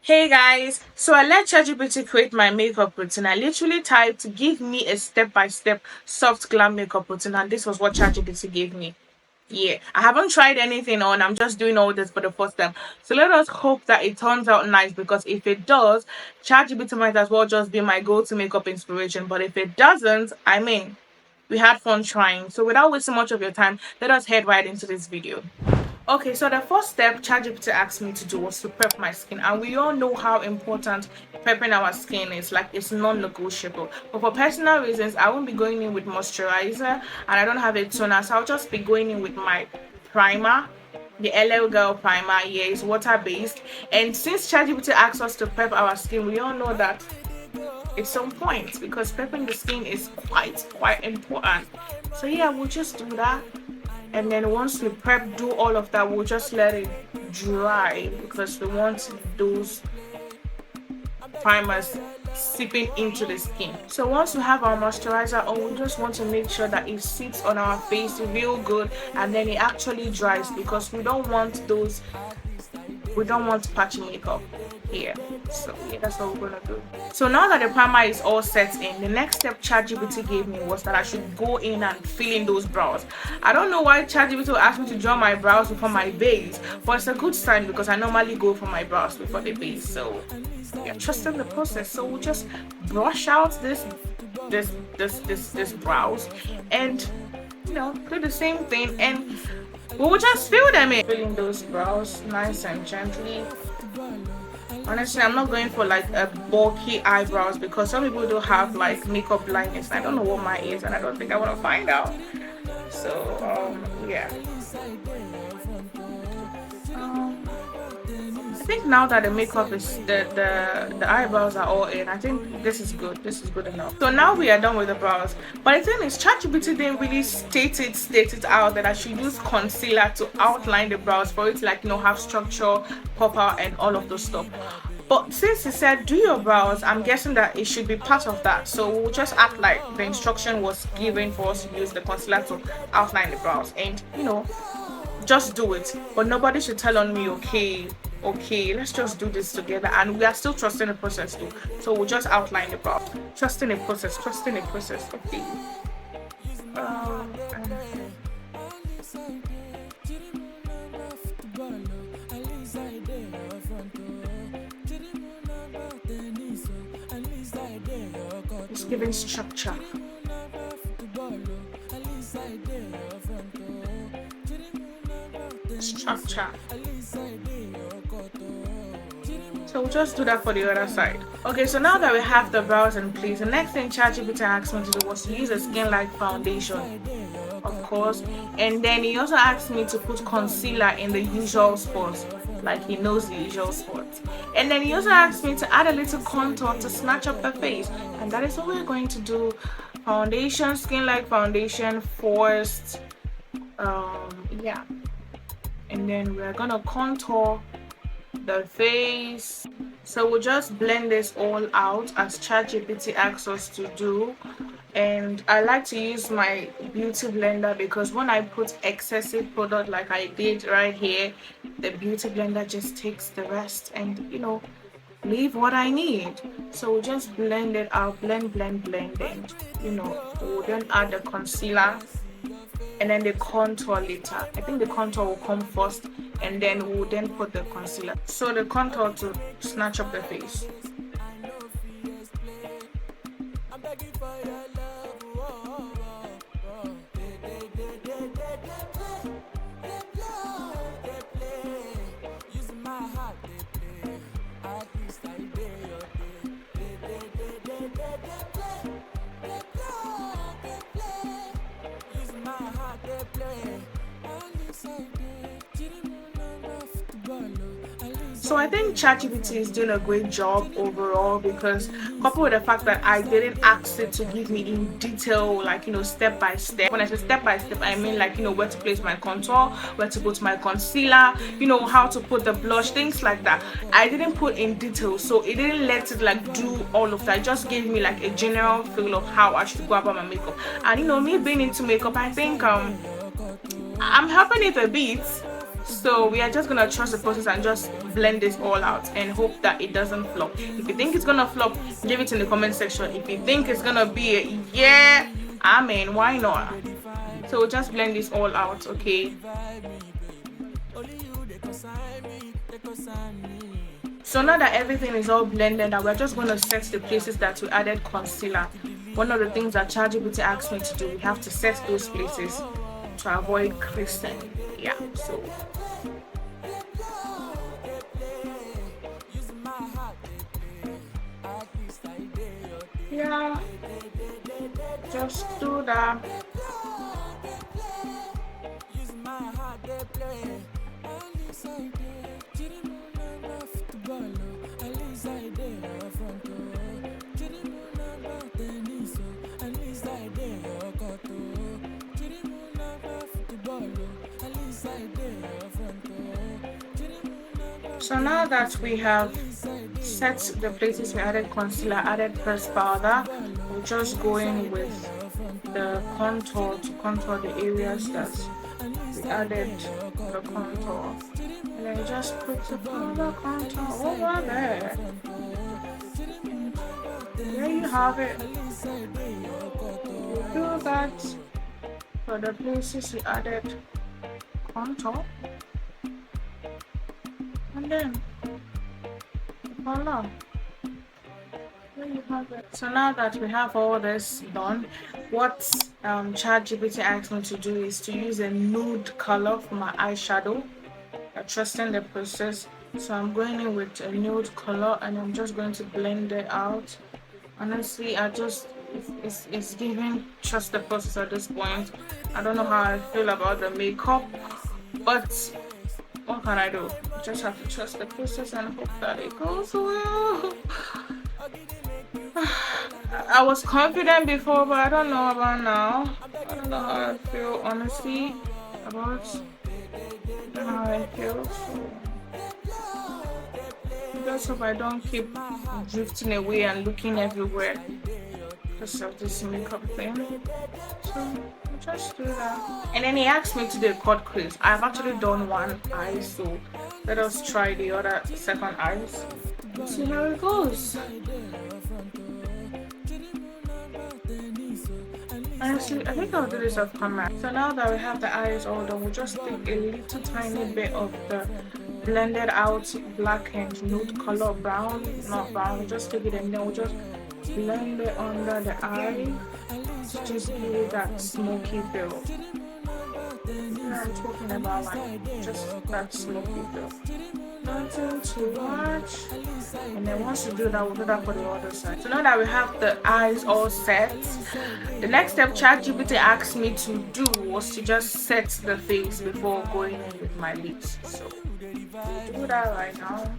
Hey guys, so I let ChatGPT create my makeup routine. I literally typed, give me a step-by-step soft glam makeup routine, and this was what ChatGPT gave me. Yeah, I haven't tried anything on, I'm just doing all this for the first time. So let us hope that it turns out nice because if it does, ChatGPT might as well just be my go to makeup inspiration. But if it doesn't, we had fun trying. So without wasting much of your time, let us head right into this video. Okay, so the first step ChatGPT asked me to do was to prep my skin, and we all know how important prepping our skin is. Like, it's non-negotiable. But for personal reasons, I won't be going in with moisturizer, and I don't have a toner, so I'll just be going in with my primer. The LL Girl primer. Yeah, it's water-based, and since ChatGPT asks us to prep our skin, we all know that it's on point because prepping the skin is quite important. So yeah, we'll just do that, and then once we prep do all of that, we'll just let it dry because we want those primers seeping into the skin. So once we have our moisturizer on, we just want to make sure that it sits on our face real good and then it actually dries because we don't want patchy makeup here. So yeah, that's what we're gonna do. So now that the primer is all set in, the next step ChatGPT gave me was that I should go in and fill in those brows. I don't know why ChatGPT asked me to draw my brows before my base, but it's a good sign because I normally go for my brows before the base. So yeah, trusting the process. So we'll just brush out this brows and do the same thing, and we'll just fill them in. Filling those brows nice and gently. Honestly, I'm not going for like a bulky eyebrows because some people do have like makeup blindness. I don't know what mine is, and I don't think I want to find out. So yeah. I think now that the makeup is the eyebrows are all in, I think this is good. This is good enough. So now we are done with the brows. But the thing is, ChatGPT didn't really state it out that I should use concealer to outline the brows for it to have structure, pop out, and all of those stuff. But since he said do your brows, I'm guessing that it should be part of that. So we'll just act like the instruction was given for us to use the concealer to outline the brows, and just do it. But nobody should tell on me, okay, let's just do this together. And we are still trusting the process too. So we'll just outline the brow. Trusting the process, okay. It's giving structure. So we'll just do that for the other side. Okay, so now that we have the brows in place, the next thing ChatGPT asked me to do was to use a skin light foundation, of course, and then he also asked me to put concealer in the usual spots, like he knows the usual spots, and then he also asked me to add a little contour to snatch up the face, and that is what we're going to do. Foundation, skin light foundation first, yeah, and then we're gonna contour the face. So we'll just blend this all out as ChatGPT asks us to do. And I like to use my beauty blender because when I put excessive product like I did right here, the beauty blender just takes the rest and leave what I need. So we'll just blend it out, blend, and we'll then add the concealer and then the contour later. I think the contour will come first and then we'll then put the concealer. So the contour to snatch up the face. So I think ChatGPT is doing a great job overall because coupled with the fact that I didn't ask it to give me in detail, like step by step. When I say step by step, I mean like where to place my contour, where to put my concealer, how to put the blush, things like that. I didn't put in detail, so it didn't let it like do all of that. It just gave me like a general feel of how I should go about my makeup. And me being into makeup, I think I'm helping it a bit. So we are just gonna trust the process and just blend this all out and hope that it doesn't flop. If you think it's gonna flop, leave it in the comment section. If you think it's gonna be a yeah, I mean, why not? So we'll just blend this all out, okay? So now that everything is all blended, we're just going to set the places that we added concealer. One of the things that ChatGPT asked me to do, we have to set those places to avoid creasing. Yeah, so yeah, just do that. So now that we have set the places we added concealer, added pressed powder, we're just going with the contour to contour the areas that we added the contour. And then just put the powder contour over there. There you have it. You do that for the places we added contour. And then voila, there you have it. So now that we have all this done, what ChatGPT asked me to do is to use a nude color for my eyeshadow. I'm trusting the process, so I'm going in with a nude color and I'm just going to blend it out. Honestly, it's giving trust the process at this point. I don't know how I feel about the makeup, but what can I do? Just have to trust the process and hope that it goes well. I was confident before, but I don't know about now. I don't know how I feel honestly about how I feel. So just hope I don't keep drifting away and looking everywhere because of this makeup thing. So I'll just do that. And then he asked me to do a cut crease. I've actually done one eye, so let us try the other second eyes. Let's see how it goes. Honestly, I think I'll do this off camera. So now that we have the eyes all done, we'll just take a little tiny bit of the blended out black and nude color brown, not brown, we'll just take it and then we'll just blend it under the eye to just give it that smoky feel. I'm talking about like just that smoky feel. Nothing too much. And then once you do that, we'll do that for the other side. So now that we have the eyes all set, the next step ChatGPT asked me to do was to just set the face before going in with my lips. So we'll do that right now.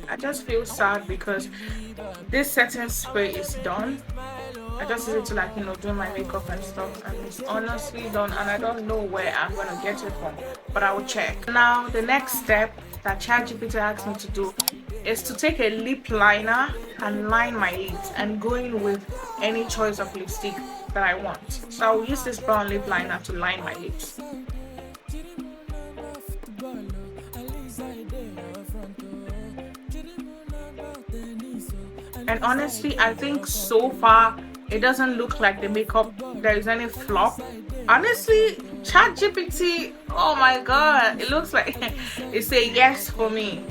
I just feel sad because this setting spray is done. I just use it to like do my makeup and stuff, and it's honestly done and I don't know where I'm gonna get it from, but I will check. Now the next step that ChatGPT asked me to do is to take a lip liner and line my lips and go in with any choice of lipstick that I want. So I'll use this brown lip liner to line my lips. And honestly, I think so far it doesn't look like the makeup there is any flop. Honestly, ChatGPT, oh my god, it looks like it's a yes for me.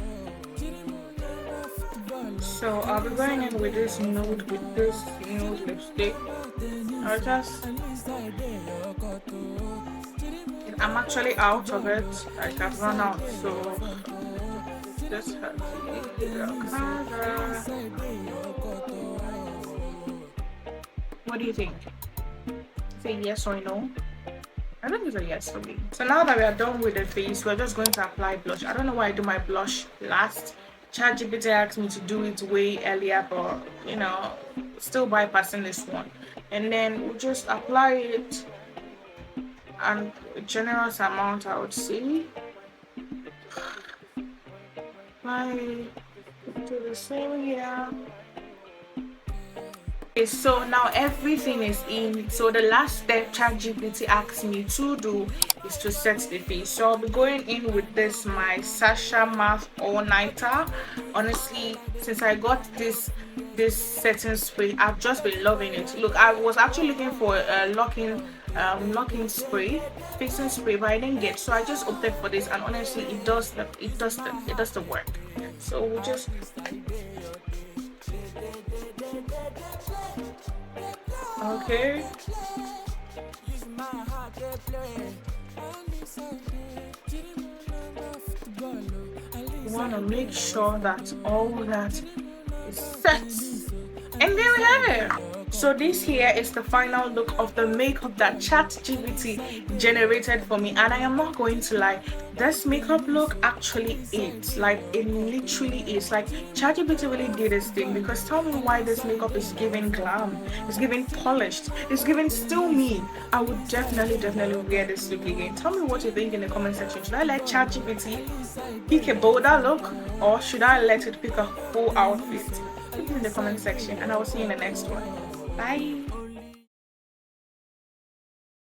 So I'll be going in with this nude lipstick. I'm actually out of it. Like I've run out, so just have to What do you think? Say yes or no? I think it's a yes for me. So now that we are done with the face, we're just going to apply blush. I don't know why I do my blush last. ChatGPT asked me to do it way earlier, but still bypassing this one. And then we'll just apply it, and a generous amount, I would say. Apply, do the same here. Okay, so now everything is in. So the last step ChatGPT asked me to do is to set the face. So I'll be going in with this my Sasha matte all nighter. Honestly, since I got this setting spray, I've just been loving it. Look, I was actually looking for a locking spray, fixing spray, but I didn't get. So I just opted for this, and honestly, it does the work. So we'll just. Okay. You want to make sure that all that is set. And there we have it. So this here is the final look of the makeup that ChatGPT generated for me, and I am not going to lie, this makeup look actually is like, it literally is like ChatGPT really did this thing. Because tell me why this makeup is giving glam, it's giving polished, it's giving still me. I would definitely wear this look again. Tell me what you think in the comment section. Should I let ChatGPT pick a bolder look, or should I let it pick a full outfit? Put it in the comment section, and I will see you in the next one. Bye.